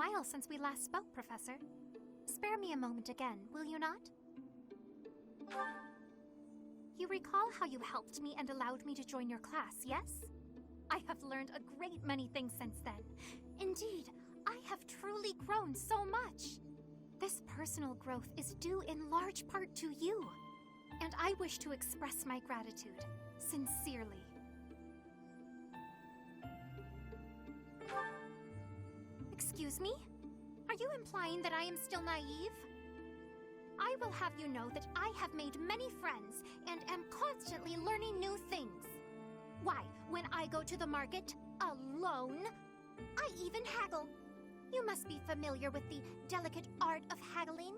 while since we last spoke, Professor. Spare me a moment again, will you not? You recall how you helped me and allowed me to join your class, yes? I have learned a great many things since then. Indeed, I have truly grown so much. This personal growth is due in large part to you, and I wish to express my gratitude, sincerely. Excuse me? Are you implying that I am still naive? I will have you know that I have made many friends and am constantly learning new things. Why, when I go to the market, alone, I even haggle. You must be familiar with the delicate art of haggling,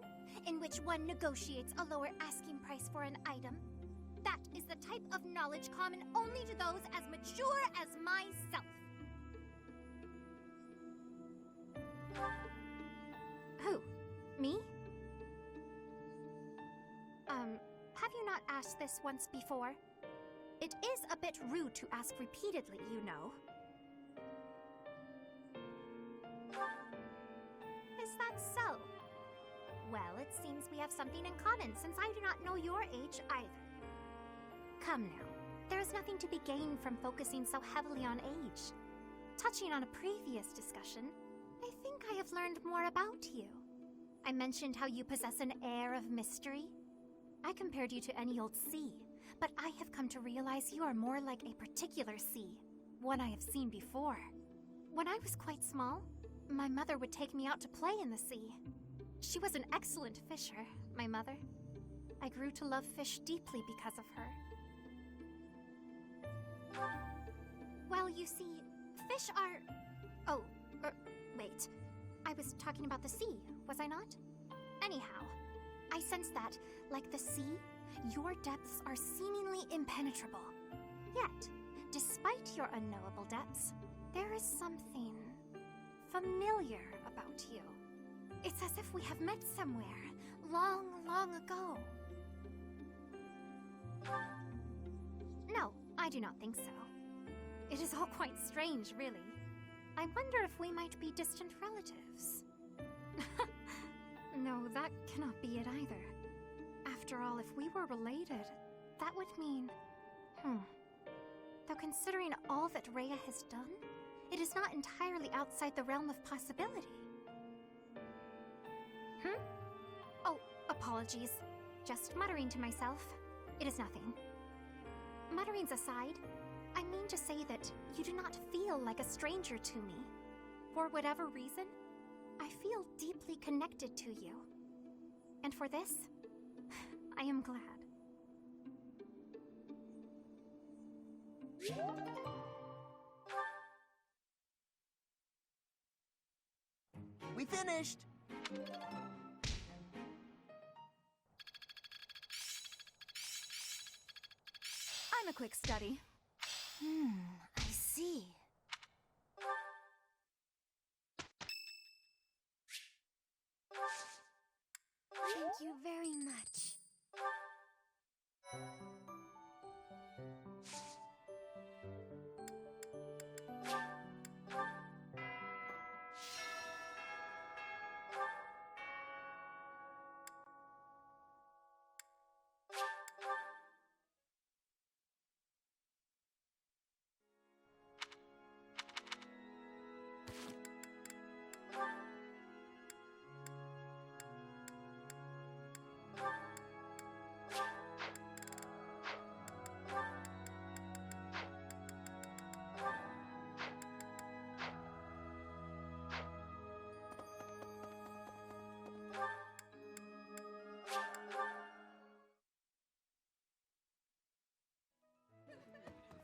in which one negotiates a lower asking price for an item. That is the type of knowledge common only to those as mature as myself. Who? Me? Have you not asked this once before? It is a bit rude to ask repeatedly, you know. Is that so? Well, it seems we have something in common, since I do not know your age either. Come now, there is nothing to be gained from focusing so heavily on age. Touching on a previous discussion, I think I have learned more about you. I mentioned how you possess an air of mystery. I compared you to any old sea, but I have come to realize you are more like a particular sea, one I have seen before. When I was quite small, my mother would take me out to play in the sea. She was an excellent fisher, my mother. I grew to love fish deeply because of her. Well, you see, fish are... Oh, wait. I was talking about the sea, was I not? Anyhow, I sense that, like the sea, your depths are seemingly impenetrable. Yet, despite your unknowable depths, there is something familiar about you. It's as if we have met somewhere, long, long ago. No, I do not think so. It is all quite strange, really. I wonder if we might be distant relatives. No, that cannot be it either. After all, if we were related, that would mean... Though considering all that Rhea has done, it is not entirely outside the realm of possibility. Oh, apologies. Just muttering to myself. It is nothing. Mutterings aside, I mean to say that you do not feel like a stranger to me. For whatever reason, I feel deeply connected to you. And for this, I am glad. We finished! I'm a quick study. I see. Thank you very much.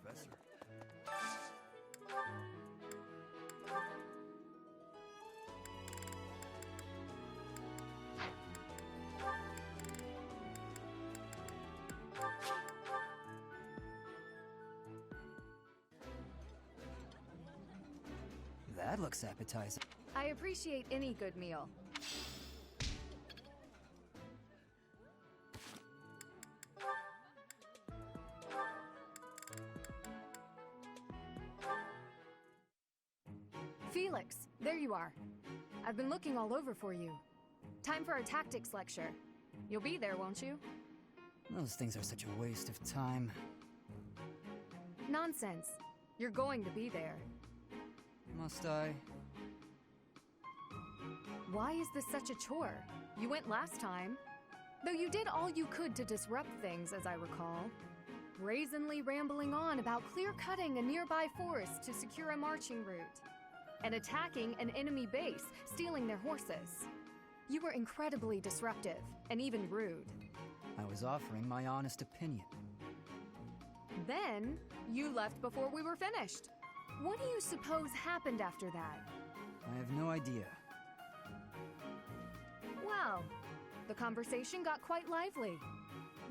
Professor. That looks appetizing. I appreciate any good meal. Felix, there you are. I've been looking all over for you. Time for a tactics lecture. You'll be there, won't you? Those things are such a waste of time. Nonsense. You're going to be there. Must I? Why is this such a chore? You went last time. Though you did all you could to disrupt things, as I recall. Brazenly rambling on about clear-cutting a nearby forest to secure a marching route. And attacking an enemy base, stealing their horses. You were incredibly disruptive, and even rude. I was offering my honest opinion. Then, you left before we were finished. What do you suppose happened after that? I have no idea. Well, the conversation got quite lively.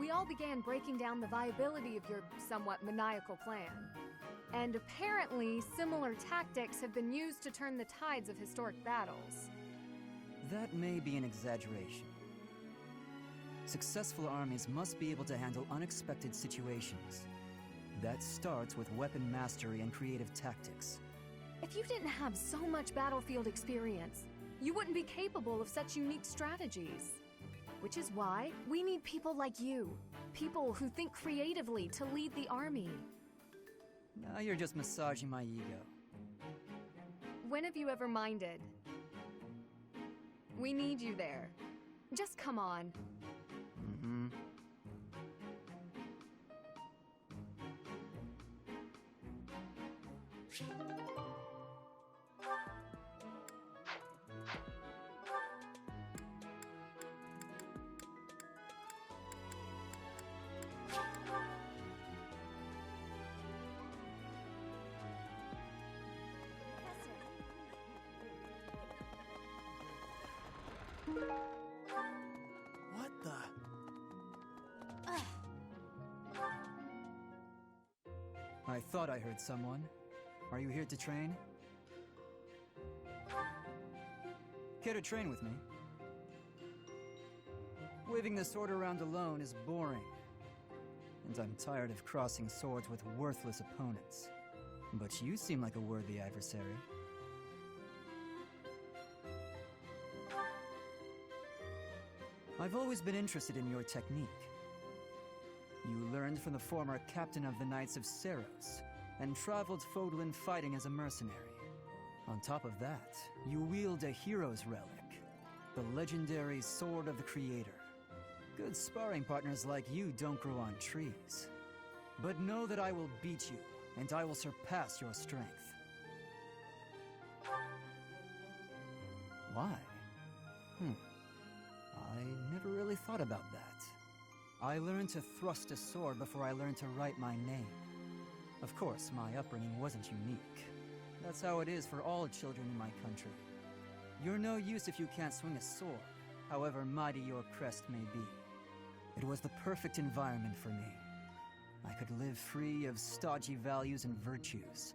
We all began breaking down the viability of your somewhat maniacal plan. And apparently, similar tactics have been used to turn the tides of historic battles. That may be an exaggeration. Successful armies must be able to handle unexpected situations. That starts with weapon mastery and creative tactics. If you didn't have so much battlefield experience, you wouldn't be capable of such unique strategies. Which is why we need people like you. People who think creatively to lead the army. Now you're just massaging my ego. When have you ever minded? We need you there. Just come on. Mm-hmm. What the? I thought I heard someone. Are you here to train? Care to train with me? Waving the sword around alone is boring. And I'm tired of crossing swords with worthless opponents. But you seem like a worthy adversary. I've always been interested in your technique. You learned from the former captain of the Knights of Seros, and traveled Fodlan fighting as a mercenary. On top of that, you wield a hero's relic, the legendary Sword of the Creator. Good sparring partners like you don't grow on trees. But know that I will beat you, and I will surpass your strength. Why? I never really thought about that. I learned to thrust a sword before I learned to write my name. Of course, my upbringing wasn't unique. That's how it is for all children in my country. You're no use if you can't swing a sword, however mighty your crest may be. It was the perfect environment for me. I could live free of stodgy values and virtues.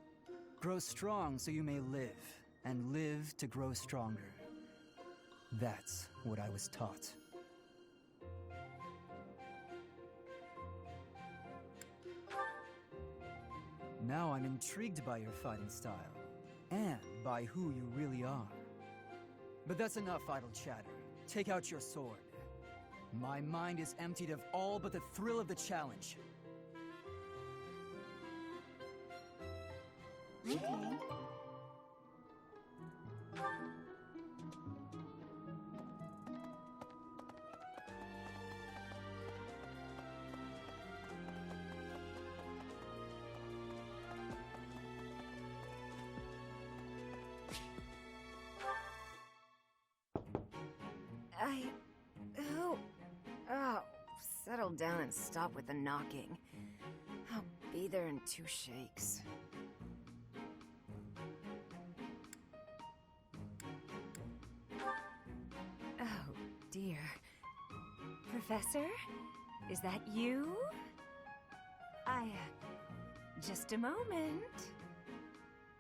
Grow strong so you may live, and live to grow stronger. That's what I was taught. Now I'm intrigued by your fighting style, and by who you really are. But that's enough idle chatter. Take out your sword. My mind is emptied of all but the thrill of the challenge. Okay. Oh, settle down and stop with the knocking. I'll be there in 2 shakes. Oh, dear. Professor? Is that you? Just a moment.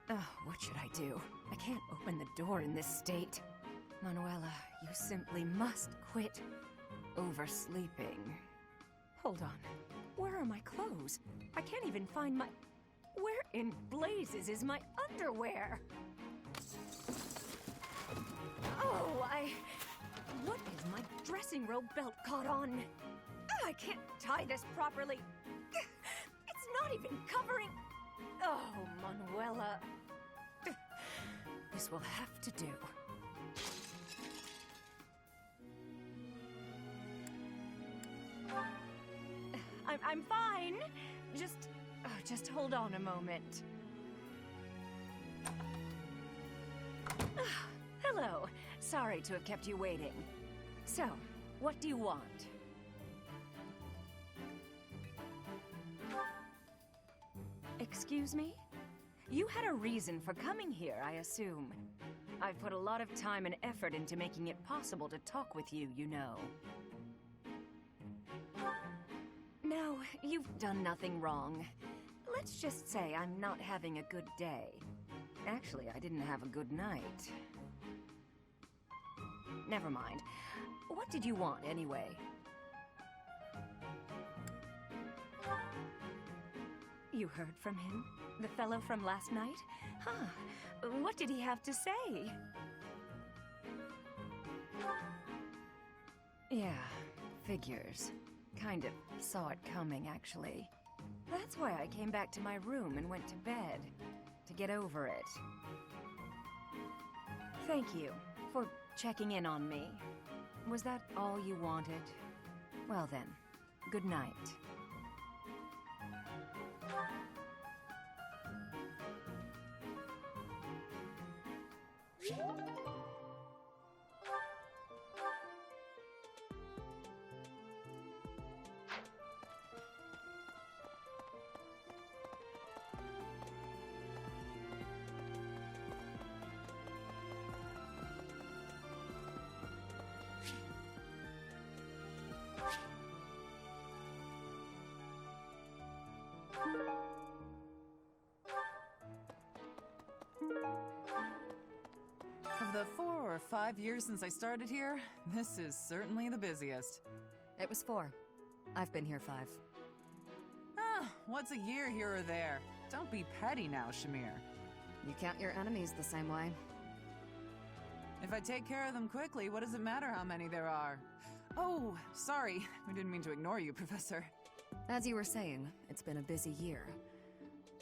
Oh, what should I do? I can't open the door in this state. Manuela, you simply must quit oversleeping. Hold on. Where are my clothes? I can't even find my... Where in blazes is my underwear? freaking rope belt caught on. I can't tie this properly. It's not even covering. Oh, Manuela. This will have to do. I'm fine. Just hold on a moment. Hello. Sorry to have kept you waiting. So, what do you want? Excuse me? You had a reason for coming here, I assume. I've put a lot of time and effort into making it possible to talk with you, you know. No, you've done nothing wrong. Let's just say I'm not having a good day. Actually, I didn't have a good night. Never mind. What did you want, anyway? You heard from him? The fellow from last night? Huh. What did he have to say? Yeah, figures. Kind of saw it coming, actually. That's why I came back to my room and went to bed. To get over it. Thank you for checking in on me. Was that all you wanted? Well then, good night. Of the 4 or 5 years since I started here, this is certainly the busiest. It was 4. I've been here 5. What's a year here or there? Don't be petty now, Shamir. You count your enemies the same way. If I take care of them quickly, what does it matter how many there are? Oh, sorry. We didn't mean to ignore you, Professor. As you were saying, it's been a busy year.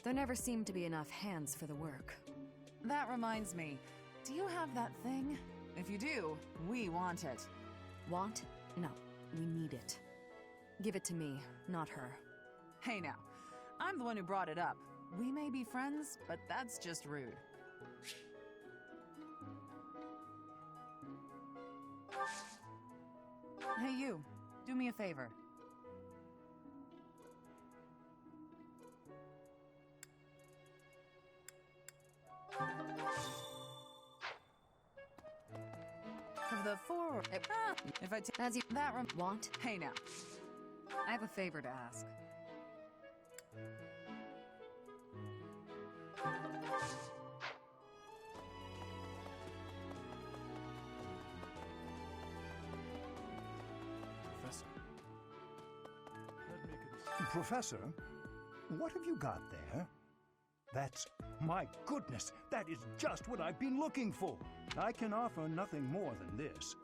There never seemed to be enough hands for the work. That reminds me. Do you have that thing? If you do, we want it. Want? No, we need it. Give it to me, not her. Hey now, I'm the one who brought it up. We may be friends, but that's just rude. Hey you, do me a favor. Of the 4, if I take As you that want? Hey now. I have a favor to ask. Professor. Professor, what have you got there? That's... my goodness, that is just what I've been looking for. I can offer nothing more than this,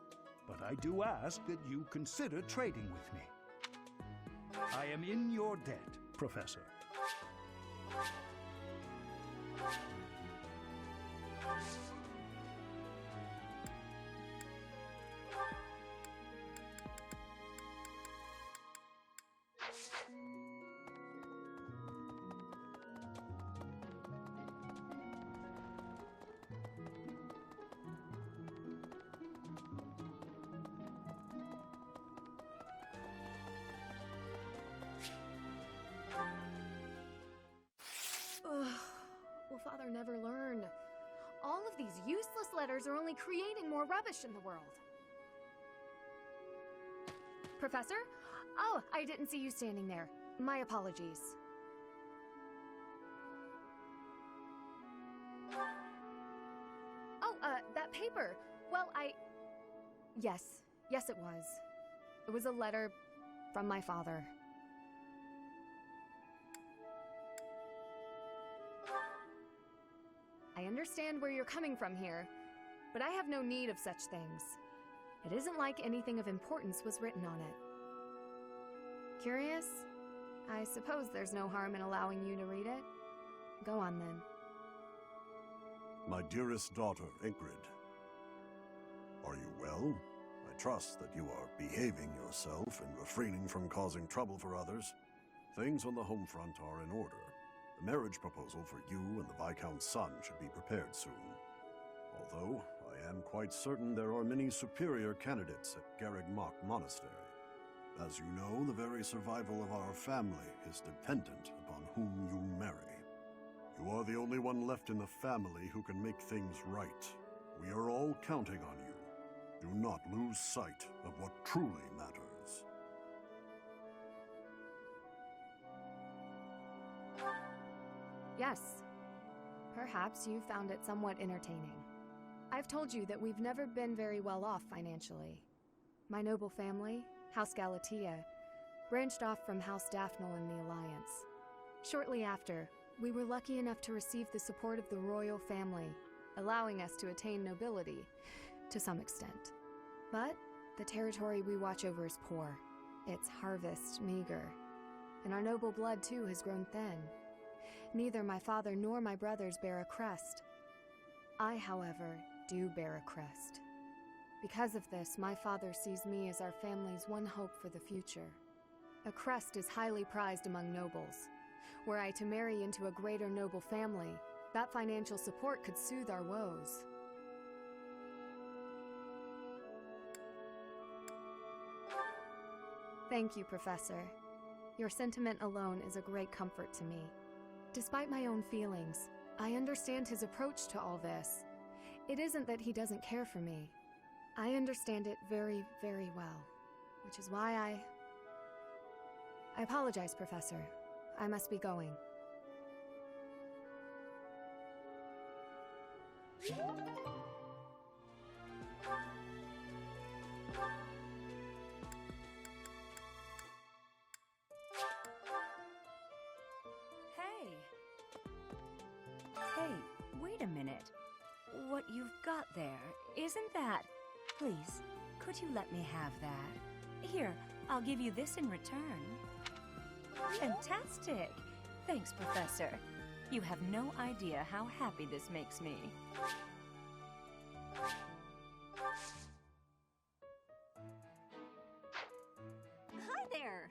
but I do ask that you consider trading with me. I am in your debt, Professor. Will Father never learn? All of these useless letters are only creating more rubbish in the world. Professor? Oh, I didn't see you standing there. My apologies. Oh, that paper. Well, Yes, it was. It was a letter from my father. I understand where you're coming from here, but I have no need of such things. It isn't like anything of importance was written on it. Curious? I suppose there's no harm in allowing you to read it. Go on then. My dearest daughter, Ingrid. Are you well? I trust that you are behaving yourself and refraining from causing trouble for others. Things on the home front are in order. The marriage proposal for you and the Viscount's son should be prepared soon. Although, I am quite certain there are many superior candidates at Garreg-Mach Monastery. As you know, the very survival of our family is dependent upon whom you marry. You are the only one left in the family who can make things right. We are all counting on you. Do not lose sight of what truly matters. Yes. Perhaps you found it somewhat entertaining. I've told you that we've never been very well off financially. My noble family, House Galatea, branched off from House Daphne in the Alliance. Shortly after, we were lucky enough to receive the support of the royal family, allowing us to attain nobility, to some extent. But the territory we watch over is poor, its harvest meager, and our noble blood too has grown thin. Neither my father nor my brothers bear a crest. I, however, do bear a crest. Because of this, my father sees me as our family's one hope for the future. A crest is highly prized among nobles. Were I to marry into a greater noble family, that financial support could soothe our woes. Thank you, Professor. Your sentiment alone is a great comfort to me. Despite my own feelings, I understand his approach to all this. It isn't that he doesn't care for me. I understand it very, very well, which is why I apologize, Professor. I must be going. Hey, wait a minute. What you've got there, isn't that... Please, could you let me have that? Here, I'll give you this in return. Fantastic! Thanks, Professor. You have no idea how happy this makes me. Hi there!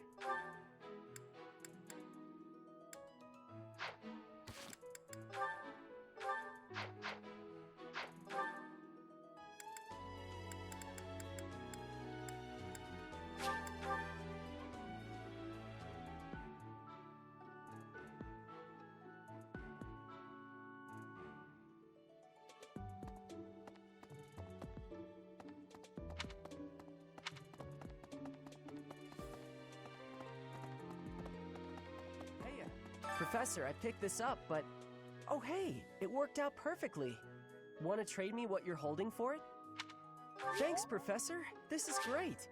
Professor, I picked this up, but... Oh hey, it worked out perfectly. Want to trade me what you're holding for it? Thanks, Professor. This is great.